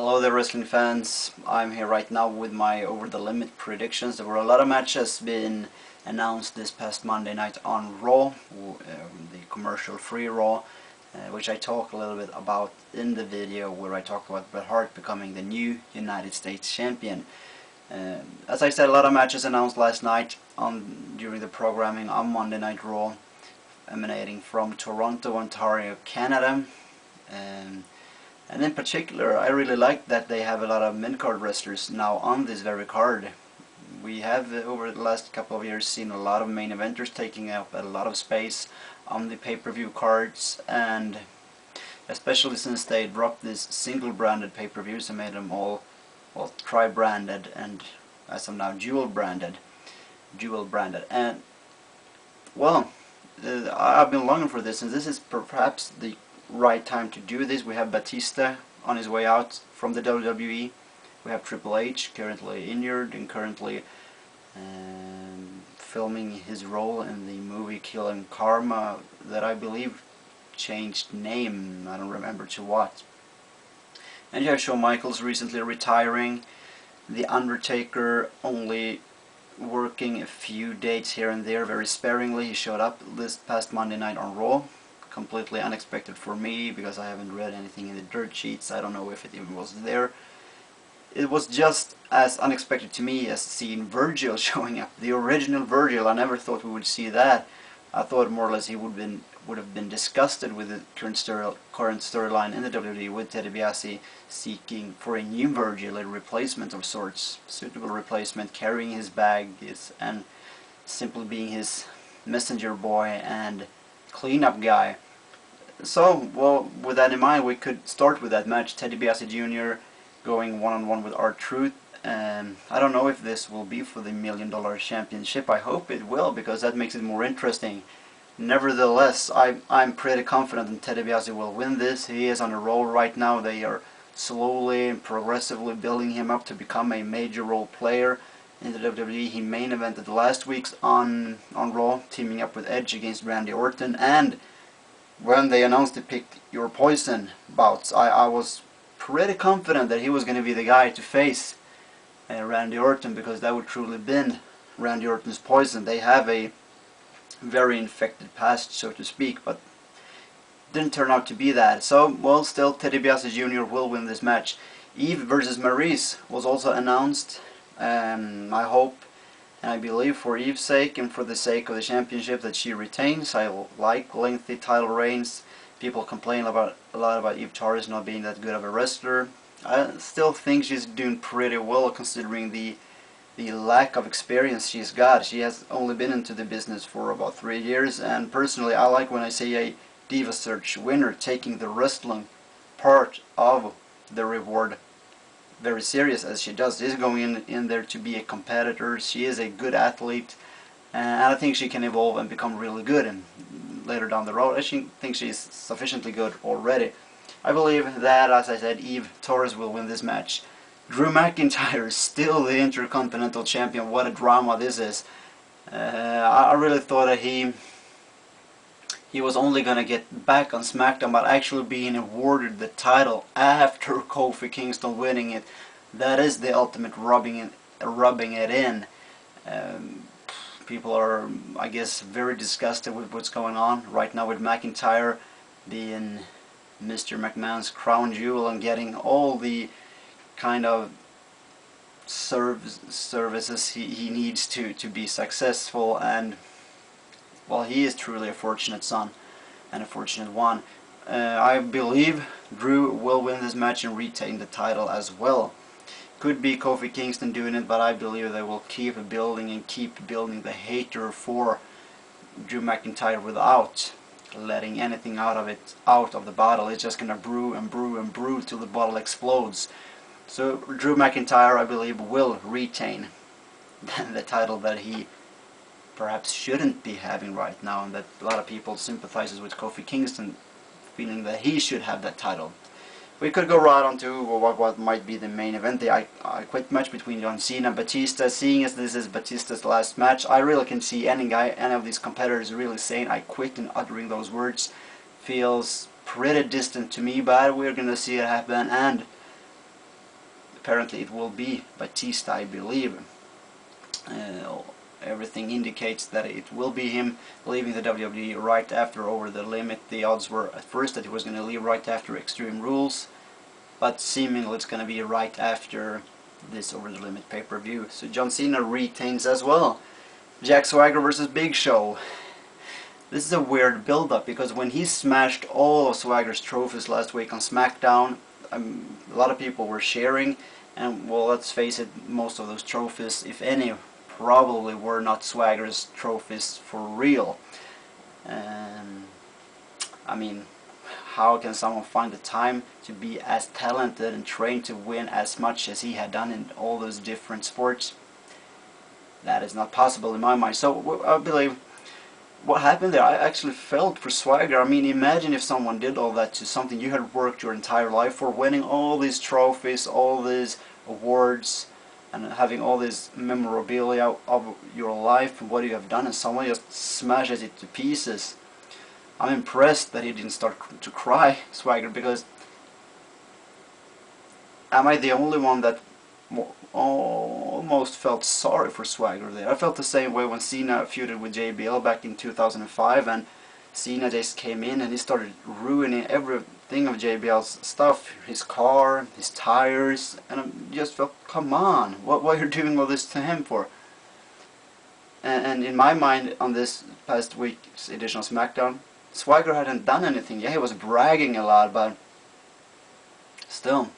Hello there, wrestling fans. I'm here right now with my Over the Limit predictions. There were a lot of matches being announced this past Monday night on Raw, the commercial-free Raw, which I talk a little bit about in the video where I talk about Bret Hart becoming the new United States Champion. As I said, a lot of matches announced last night during the programming on Monday Night Raw, emanating from Toronto, Ontario, Canada. And in particular, I really like that they have a lot of mid-card wrestlers now on this very card. We have, over the last couple of years, seen a lot of main eventers taking up a lot of space on the pay-per-view cards, and especially since they dropped these single-branded pay-per-views and made them all, well, tri-branded and, as of now, dual-branded. And, well, I've been longing for this, and this is perhaps the right time to do this. We have Batista on his way out from the WWE. We have Triple H, currently injured and currently filming his role in the movie Killing Karma, that I believe changed name, I don't remember to what. And you have Shawn Michaels recently retiring. The Undertaker only working a few dates here and there, very sparingly. He showed up this past Monday night on Raw. Completely unexpected for me, because I haven't read anything in the dirt sheets. I don't know if it even was there. It was just as unexpected to me as seeing Virgil showing up. The original Virgil, I never thought we would see that. I thought more or less he would have been disgusted with the current storyline in the WWE, with Ted DiBiase seeking for a new Virgil, a replacement of sorts, suitable replacement, carrying his bags and simply being his messenger boy and cleanup guy. So, well, with that in mind, we could start with that match. Ted DiBiase Jr. going one-on-one with R-Truth. I don't know if this will be for the $1 Million Championship. I hope it will, because that makes it more interesting. Nevertheless, I'm pretty confident that Ted DiBiase will win this. He is on a roll right now. They are slowly and progressively building him up to become a major role player in the WWE. He main evented last week's on Raw, teaming up with Edge against Randy Orton, and when they announced the Pick Your Poison bouts, I was pretty confident that he was going to be the guy to face Randy Orton, because that would truly been Randy Orton's poison. They have a very infected past, so to speak, but didn't turn out to be that. So, well, still, Ted DiBiase Jr. will win this match. Eve versus Maryse was also announced. I hope and I believe, for Eve's sake and for the sake of the championship, that she retains. I like lengthy title reigns. People complain a lot about Eve Torres not being that good of a wrestler. I still think she's doing pretty well, considering the lack of experience she's got. She has only been into the business for about 3 years, and personally I like when I see a Diva Search winner taking the wrestling part of the reward very serious, as she does. She's going in there to be a competitor. She is a good athlete, and I think she can evolve and become really good, and later down the road I think she's sufficiently good already. I believe that, as I said, Eve Torres will win this match. Drew McIntyre is still the Intercontinental Champion. What a drama this is. I really thought that he was only going to get back on SmackDown, but actually being awarded the title after Kofi Kingston winning it, that is the ultimate rubbing it in. People are, I guess, very disgusted with what's going on right now with McIntyre being Mr. McMahon's crown jewel and getting all the kind of services he needs to be successful, and well, he is truly a fortunate son and a fortunate one. I believe Drew will win this match and retain the title as well. Could be Kofi Kingston doing it, but I believe they will keep building the hater for Drew McIntyre without letting anything out of the bottle. It's just gonna brew and brew and brew till the bottle explodes. So Drew McIntyre, I believe, will retain the title that he perhaps shouldn't be having right now, and that a lot of people sympathizes with Kofi Kingston, feeling that he should have that title. We could go right on to what might be the main event, the I Quit match between John Cena and Batista. Seeing as this is Batista's last match, I really can see any of these competitors really saying I quit and uttering those words. Feels pretty distant to me, but we're gonna see it happen. And apparently it will be Batista, I believe. Everything indicates that it will be him leaving the WWE right after Over the Limit. The odds were at first that he was going to leave right after Extreme Rules, but seemingly it's going to be right after this Over the Limit pay-per-view. So John Cena retains as well. Jack Swagger versus Big Show. This is a weird build-up, because when he smashed all of Swagger's trophies last week on SmackDown, a lot of people were sharing, and well, let's face it, most of those trophies, if any, probably were not Swagger's trophies for real. I mean, how can someone find the time to be as talented and trained to win as much as he had done in all those different sports? That is not possible in my mind. So I believe what happened there, I actually felt for Swagger. I mean, imagine if someone did all that to something you had worked your entire life for, winning all these trophies, all these awards, and having all this memorabilia of your life and what you have done, and someone just smashes it to pieces. I'm impressed that he didn't start to cry, Swagger, because am I the only one that almost felt sorry for Swagger there? I felt the same way when Cena feuded with JBL back in 2005, and Cena just came in and he started ruining everything of JBL's stuff, his car, his tires, and I just felt, come on, what are you doing all this to him for? And in my mind, on this past week's edition of SmackDown, Swagger hadn't done anything. Yeah, he was bragging a lot, but still,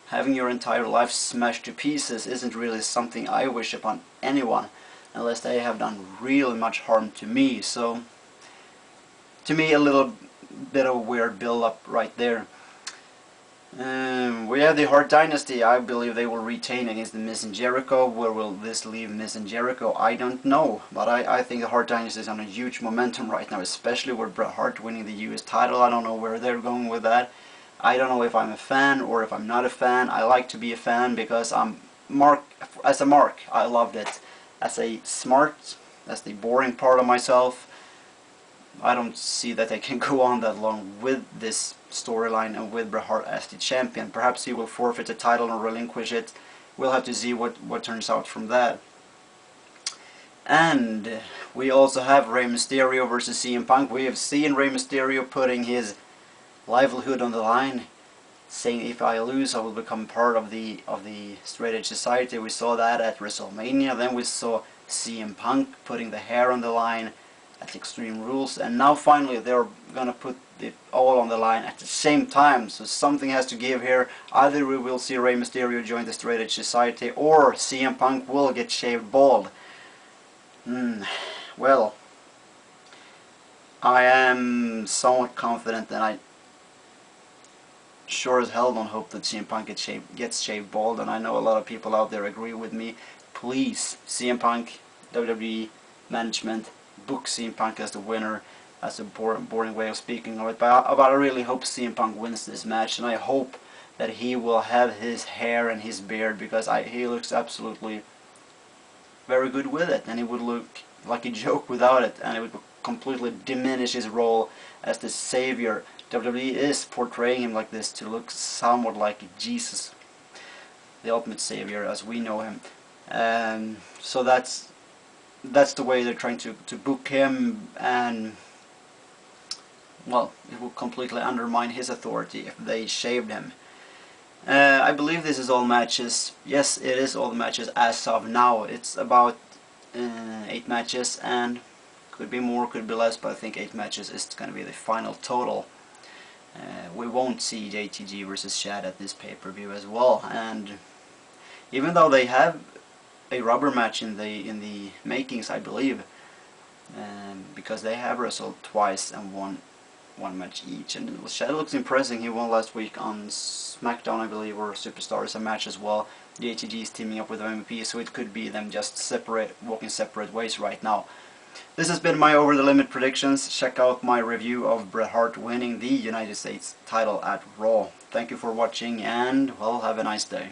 having your entire life smashed to pieces isn't really something I wish upon anyone, unless they have done really much harm to me. So, to me, a little bit of a weird build-up right there. We have the Hart Dynasty. I believe they will retain against the Miz and Jericho. Where will this leave Miz and Jericho? I don't know, but I think the Hart Dynasty is on a huge momentum right now, especially with Bret Hart winning the US title. I don't know where they're going with that. I don't know if I'm a fan or if I'm not a fan. I like to be a fan because I'm as a mark. I loved it. As a smart, as the boring part of myself, I don't see that they can go on that long with this storyline and with Bret Hart as the champion. Perhaps he will forfeit the title and relinquish it. We'll have to see what turns out from that. And we also have Rey Mysterio versus CM Punk. We have seen Rey Mysterio putting his livelihood on the line, saying if I lose I will become part of the Straight Edge Society. We saw that at WrestleMania. Then we saw CM Punk putting the hair on the line at Extreme Rules, and now finally they're gonna put it all on the line at the same time. So something has to give here. Either we will see Rey Mysterio join the Straight Edge Society, or CM Punk will get shaved bald. Well, I am somewhat confident, and I sure as hell don't hope that CM Punk gets shaved bald, and I know a lot of people out there agree with me. Please, CM Punk, WWE management, book CM Punk as the winner. That's a boring way of speaking of it, but I really hope CM Punk wins this match, and I hope that he will have his hair and his beard, because he looks absolutely very good with it, and he would look like a joke without it, and it would completely diminish his role as the savior. WWE is portraying him like this to look somewhat like Jesus, the ultimate savior as we know him. So that's the way they're trying to book him, and well, it will completely undermine his authority if they shaved him. I believe this is all matches. Yes, it is all the matches as of now. It's about 8 matches, and could be more, could be less, but I think 8 matches is going to be the final total. We won't see JTG versus Shad at this pay-per-view as well, and even though they have a rubber match in the makings, I believe, because they have wrestled twice and won one match each, and Shad looks impressive. He won last week on SmackDown, I believe, or Superstars, a match as well. JTG is teaming up with MVP, so it could be them just walking separate ways right now. This has been my Over the Limit predictions. Check out my review of Bret Hart winning the United States title at Raw. Thank you for watching, and well, have a nice day.